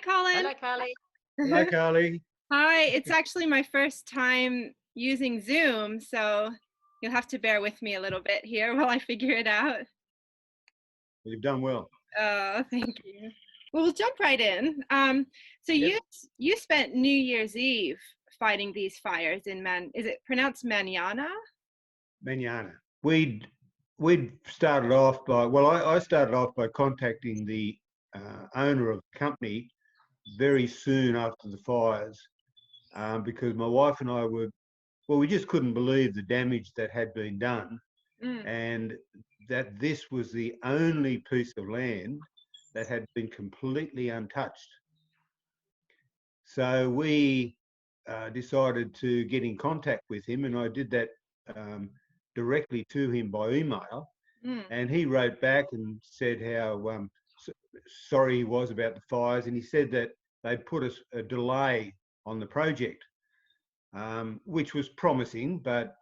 Colin. Hello, Carly. Hello, Carly. Hi, it's actually my first time using Zoom, so you'll have to bear with me a little bit here while I figure it out. You've done well. Oh, thank you. Well, we'll jump right in. So Yep. you spent New Year's Eve fighting these fires in is it pronounced Manyana? Manyana. We'd started off by, well, I started off by contacting the owner of the company very soon after the fires because my wife and I we just couldn't believe the damage that had been done and that this was the only piece of land that had been completely untouched. So we decided to get in contact with him, and I did that directly to him by email. And he wrote back and said how sorry he was about the fires, and he said that they'd put a delay on the project, which was promising, but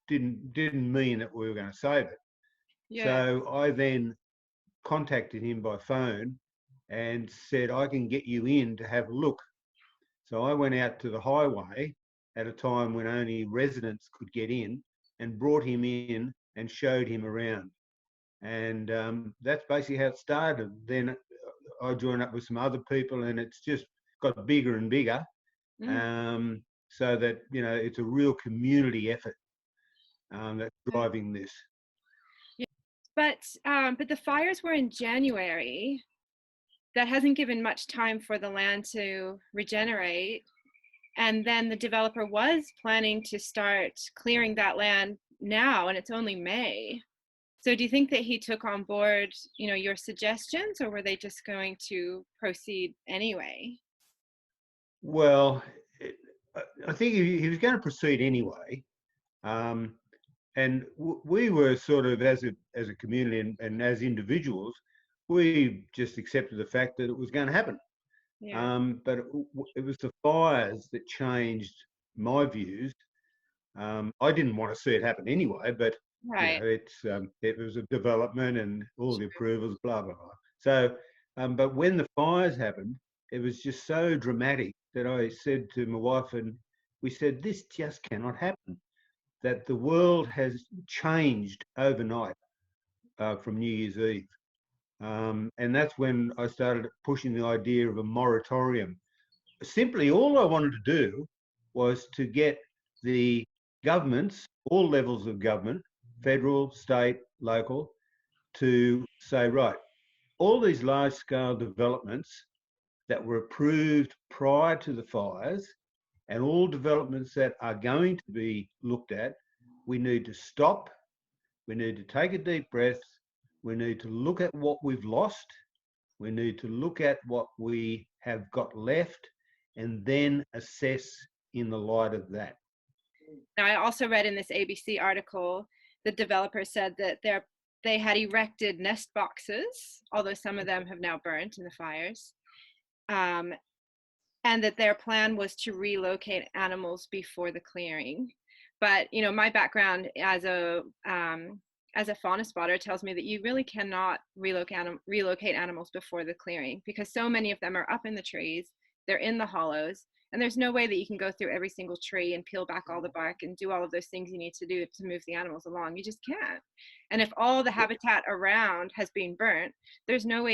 didn't mean that we were going to save it. Yeah. So I then contacted him by phone and said, I can get you in to have a look. So I went out to the highway at a time when only residents could get in and brought him in and showed him around. And that's basically how it started. Then I joined up with some other people and it's just got bigger and bigger. So that, you know, it's a real community effort that's driving this. Yeah. But the fires were in January. That hasn't given much time for the land to regenerate. And then the developer was planning to start clearing that land now, and it's only May. So do you think that he took on board, you know, your suggestions, or were they just going to proceed anyway? Well, I think he was going to proceed anyway. And we were sort of, as a community and as individuals, we just accepted the fact that it was going to happen. Yeah. But it was the fires that changed my views. I didn't want to see it happen anyway, but Right. you know, it was a development and all the approvals, blah blah blah. So, but when the fires happened, it was just so dramatic that I said to my wife, and we said, this just cannot happen. That the world has changed overnight from New Year's Eve. And that's when I started pushing the idea of a moratorium. Simply, all I wanted to do was to get the governments, all levels of government, federal, state, local, to say, right, all these large-scale developments that were approved prior to the fires and all developments that are going to be looked at, we need to stop, we need to take a deep breath, we need to look at what we've lost, we need to look at what we have got left, and then assess in the light of that. Now, I also read in this ABC article, the developer said that they had erected nest boxes, although some of them have now burnt in the fires, and that their plan was to relocate animals before the clearing. But, you know, my background as a fauna spotter tells me that you really cannot relocate animals before the clearing, because so many of them are up in the trees, they're in the hollows, and there's no way that you can go through every single tree and peel back all the bark and do all of those things you need to do to move the animals along. You just can't. And if all the habitat around has been burnt, there's no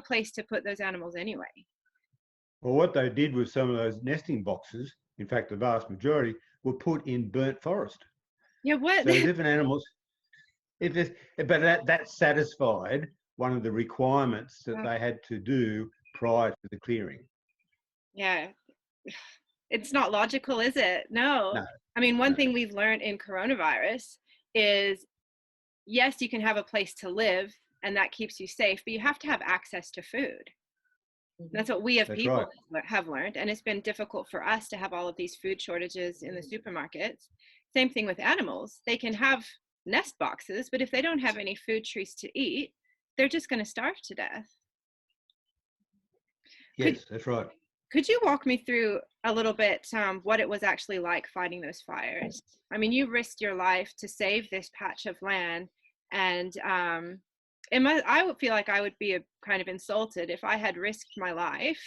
place to put those animals anyway. Well, what they did with some of those nesting boxes, in fact, the vast majority, were put in burnt forest. Yeah, what? So different animals, but that satisfied one of the requirements that they had to do prior to the clearing. Yeah. It's not logical, is it? No. I mean, one thing we've learned in coronavirus is, yes, you can have a place to live and that keeps you safe, but you have to have access to food. That's what we have learned. And it's been difficult for us to have all of these food shortages in the supermarkets. Same thing with animals. They can have nest boxes, but if they don't have any food trees to eat, they're just going to starve to death. Yes, that's right. Could you walk me through a little bit what it was actually like fighting those fires? I mean, you risked your life to save this patch of land, and I would feel like I would be kind of insulted if I had risked my life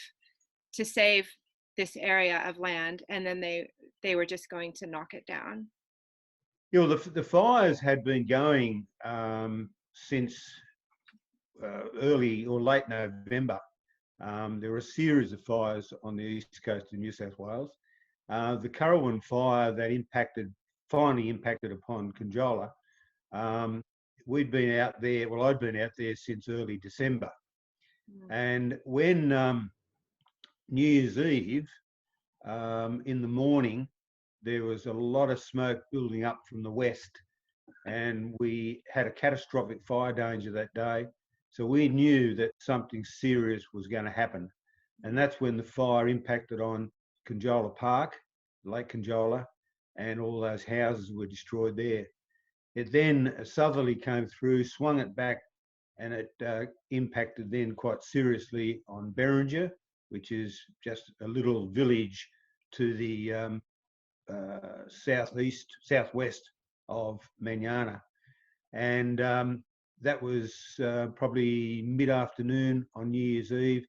to save this area of land, and then they were just going to knock it down. Yeah, well, the fires had been going since early or late November. There were a series of fires on the east coast of New South Wales. The Currawong fire that finally impacted upon Conjola. We'd been out there, well, I'd been out there since early December. And when New Year's Eve, in the morning, there was a lot of smoke building up from the west, and we had a catastrophic fire danger that day. So we knew that something serious was going to happen. And that's when the fire impacted on Conjola Park, Lake Conjola, and all those houses were destroyed there. It then southerly came through, swung it back, and it impacted then quite seriously on Beringer, which is just a little village to the southwest of Manyana. And that was probably mid-afternoon on New Year's Eve.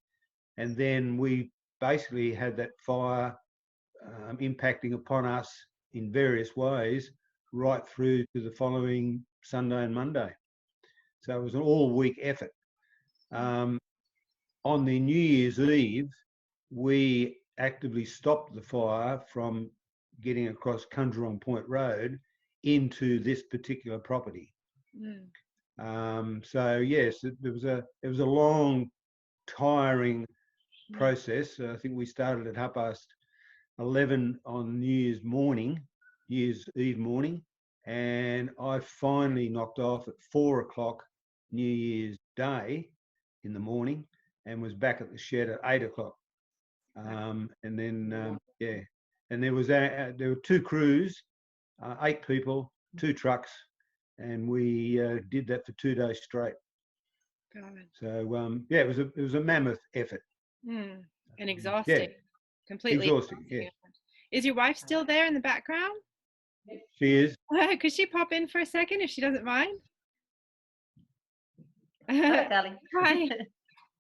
And then we basically had that fire impacting upon us in various ways right through to the following Sunday and Monday. So it was an all-week effort. On the New Year's Eve, we actively stopped the fire from getting across Kunjurong Point Road into this particular property. So yes, it was a long, tiring process. I think we started at 11:30 on New Year's Eve morning, and I finally knocked off at 4 o'clock New Year's Day in the morning, and was back at the shed at 8 o'clock. And then and there were 2 crews, 8 people, 2 trucks, and we did that for 2 days straight. So yeah, it was a mammoth effort. And exhausting. Yeah. Completely exhausting. Yeah. Is your wife still there in the background? She is. Could she pop in for a second if she doesn't mind? Hello, darling. Hi.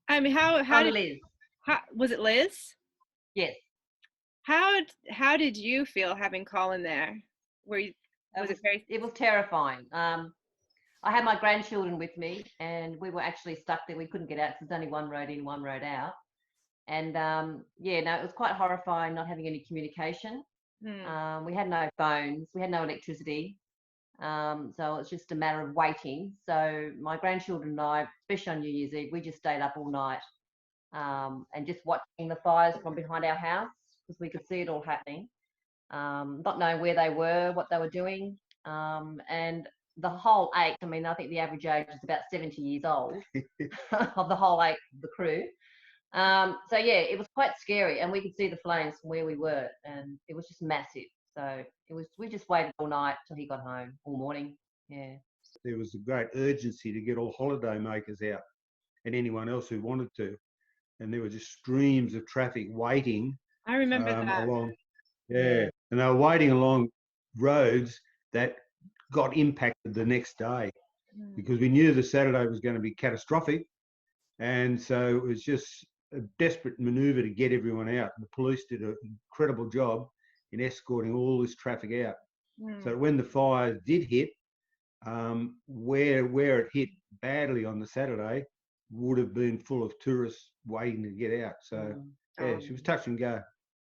I mean, how did Liz? Was it Liz? Yes. How did you feel having Colin there? It was terrifying. I had my grandchildren with me, and we were actually stuck there. We couldn't get out. There's only one road in, one road out. And it was quite horrifying not having any communication. We had no phones, we had no electricity. So it's just a matter of waiting. So my grandchildren and I, especially on New Year's Eve, we just stayed up all night and just watching the fires from behind our house, because we could see it all happening, not knowing where they were, what they were doing. And the whole 8, I mean, I think the average age is about 70 years old of the whole 8 of the crew. So yeah, it was quite scary, and we could see the flames from where we were, and it was just massive. So we just waited all night till he got home, all morning. Yeah. There was a great urgency to get all holiday makers out and anyone else who wanted to. And there were just streams of traffic waiting. I remember that. Along, yeah. And they were waiting along roads that got impacted the next day, because we knew the Saturday was going to be catastrophic. And so it was just a desperate manoeuvre to get everyone out. The police did an incredible job in escorting all this traffic out. So when the fire did hit, where it hit badly on the Saturday would have been full of tourists waiting to get out. So yeah, she was touch and go.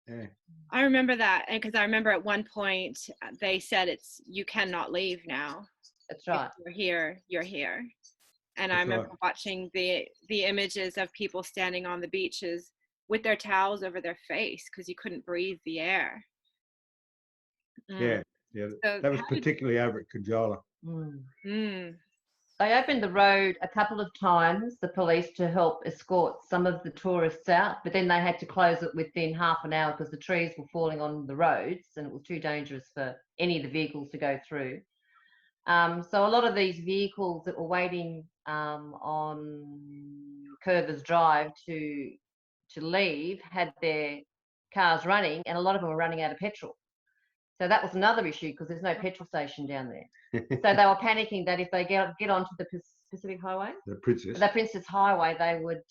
Yeah. I remember that, and because I remember at one point they said you cannot leave now. That's right. If you're here. And That's I remember right. watching the images of people standing on the beaches with their towels over their face because you couldn't breathe the air. Yeah. So that was particularly over at Conjola. They opened the road a couple of times, the police, to help escort some of the tourists out, but then they had to close it within half an hour because the trees were falling on the roads and it was too dangerous for any of the vehicles to go through. So a lot of these vehicles that were waiting on Curvers Drive to leave had their cars running, and a lot of them were running out of petrol. So that was another issue because there's no petrol station down there. So they were panicking that if they get onto the Pacific Highway, the Princess Highway, they would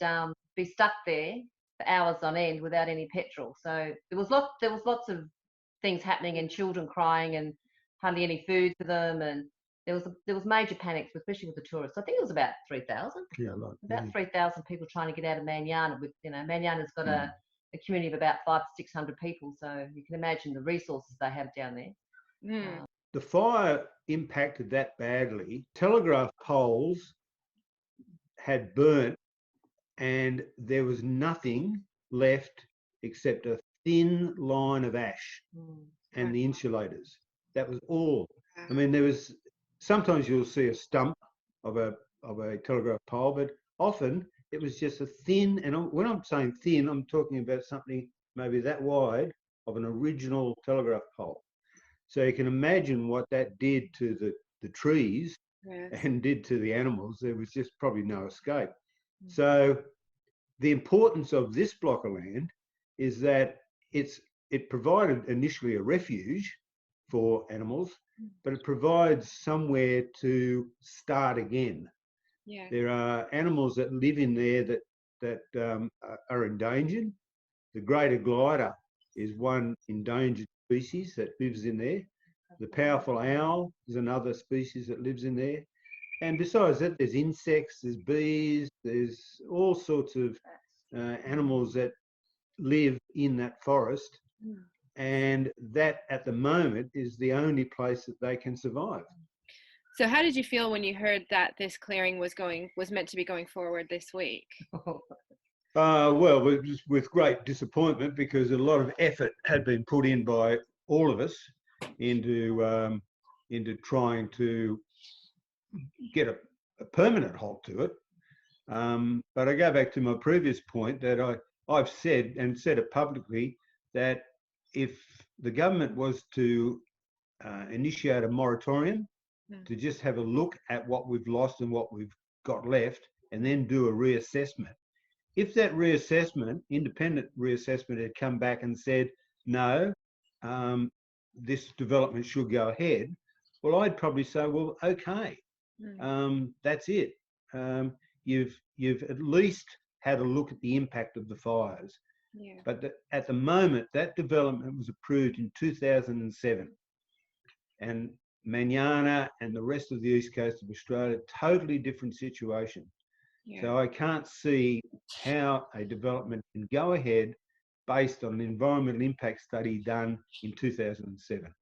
be stuck there for hours on end without any petrol. So there was lots of things happening, and children crying, and hardly any food for them, and there was major panics, especially with the tourists. I think it was about 3,000. Yeah, About 3,000 people trying to get out of Manyana. With Manyana's got a community of about 500 to 600 people, so you can imagine the resources they have down there. The fire impacted that badly. Telegraph poles had burnt, and there was nothing left except a thin line of ash and the insulators. That was all. I mean, there was sometimes you'll see a stump of a telegraph pole, but often it was just a thin. And when I'm saying thin, I'm talking about something maybe that wide of an original telegraph pole. So you can imagine what that did to the trees and did to the animals. There was just probably no escape. So the importance of this block of land is that it provided initially a refuge for animals, but it provides somewhere to start again. Yeah. There are animals that live in there that are endangered. The greater glider is one endangered species that lives in there. The powerful owl is another species that lives in there. And besides that, there's insects, there's bees, there's all sorts of animals that live in that forest. And that at the moment is the only place that they can survive. So how did you feel when you heard that this clearing was meant to be going forward this week? Well, with great disappointment, because a lot of effort had been put in by all of us into trying to get a permanent halt to it. But I go back to my previous point that I've said it publicly, that if the government was to initiate a moratorium to just have a look at what we've lost and what we've got left, and then do a reassessment. If that reassessment, independent reassessment, had come back and said, no, this development should go ahead, well, I'd probably say, well, okay, that's it. You've at least had a look at the impact of the fires. Yeah. But at the moment, that development was approved in 2007. And Manyana and the rest of the east coast of Australia, totally different situation. Yeah. So I can't see how a development can go ahead based on an environmental impact study done in 2007.